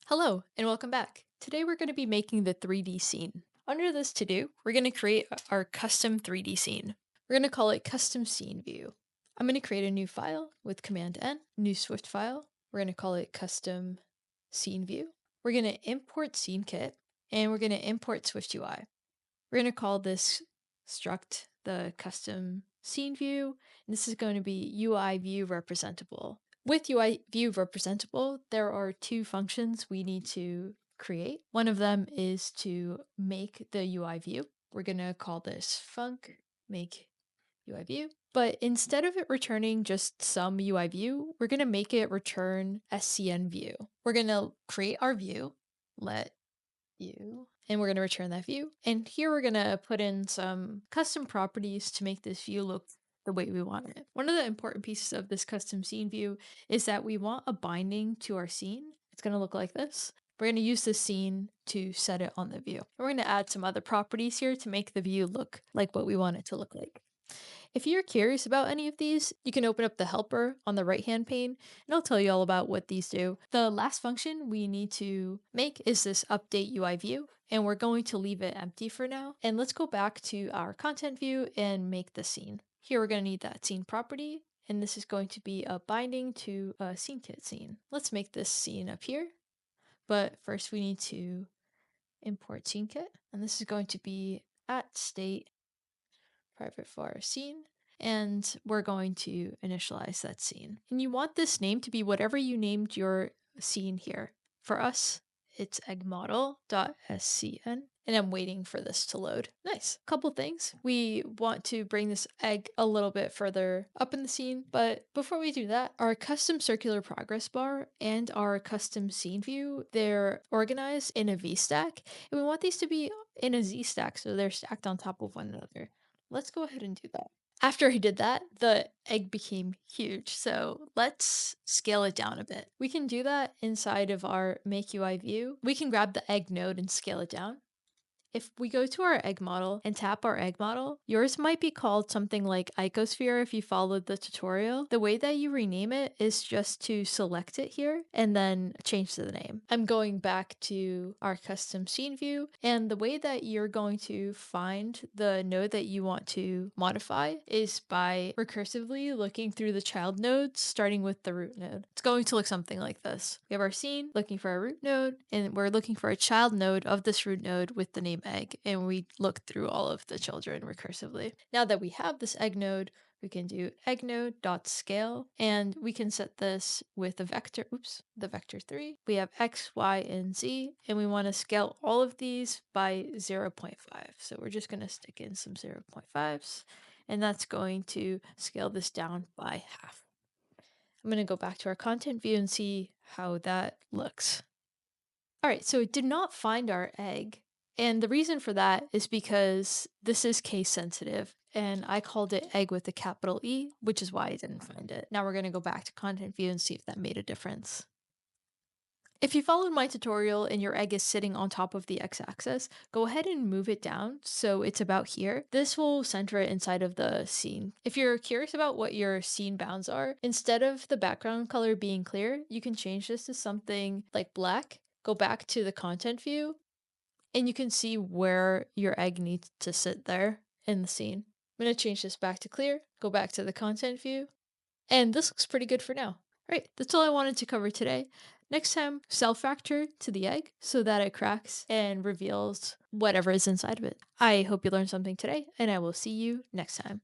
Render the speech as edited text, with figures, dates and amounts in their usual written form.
Hello and welcome back. Today we're going to be making the 3D scene. Under this to do, we're going to create our custom 3D scene. We're going to call it custom scene view. I'm going to create a new file with Command N, new Swift file. We're going to call it custom scene view. We're going to import SceneKit and we're going to import SwiftUI. We're going to call this struct the custom scene view, and this is going to be UI view representable. With UI view representable, there are two functions we need to create. One of them is to make the UI view. We're going to call this func make UI view. But instead of it returning just some UI view, we're going to make it return SCNView. We're going to create our view, let view, and we're going to return that view. And here we're going to put in some custom properties to make this view look the way we want it. One of the important pieces of this custom scene view is that we want a binding to our scene. It's going to look like this. We're going to use this scene to set it on the view. We're going to add some other properties here to make the view look like what we want it to look like. If you're curious about any of these, you can open up the helper on the right-hand pane, and I'll tell you all about what these do. The last function we need to make is this update UI view, and we're going to leave it empty for now. And let's go back to our content view and make the scene. Here we're going to need that scene property, and this is going to be a binding to a SceneKit scene. Let's make this scene up here, but first we need to import SceneKit, and this is going to be at state private for our scene, and we're going to initialize that scene. And you want this name to be whatever you named your scene here. For us, it's eggModel.scn, and I'm waiting for this to load. Nice. Couple things. We want to bring this egg a little bit further up in the scene, but before we do that, our custom circular progress bar and our custom scene view, they're organized in a V-stack, and we want these to be in a Z-stack, so they're stacked on top of one another. Let's go ahead and do that. After I did that, the egg became huge, so let's scale it down a bit. We can do that inside of our make UI view. We can grab the egg node and scale it down. If we go to our egg model and tap our egg model, yours might be called something like Icosphere if you followed the tutorial. The way that you rename it is just to select it here and then change the name. I'm going back to our custom scene view, and the way that you're going to find the node that you want to modify is by recursively looking through the child nodes, starting with the root node. It's going to look something like this. We have our scene, looking for a root node, and we're looking for a child node of this root node with the name egg, and we look through all of the children recursively. Now that we have this egg node, we can do egg node.scale, and we can set this with the vector 3. We have x, y, and z, and we want to scale all of these by 0.5. So we're just going to stick in some 0.5s, and that's going to scale this down by half. I'm going to go back to our content view and see how that looks. All right, so it did not find our egg. And the reason for that is because this is case sensitive, and I called it egg with a capital E, which is why I didn't find it. Now we're going to go back to content view and see if that made a difference. If you followed my tutorial and your egg is sitting on top of the x-axis, go ahead and move it down so it's about here. This will center it inside of the scene. If you're curious about what your scene bounds are, instead of the background color being clear, you can change this to something like black, go back to the content view, and you can see where your egg needs to sit there in the scene. I'm going to change this back to clear, go back to the content view, and this looks pretty good for now. All right, that's all I wanted to cover today. Next time, self-factor to the egg so that it cracks and reveals whatever is inside of it. I hope you learned something today, and I will see you next time.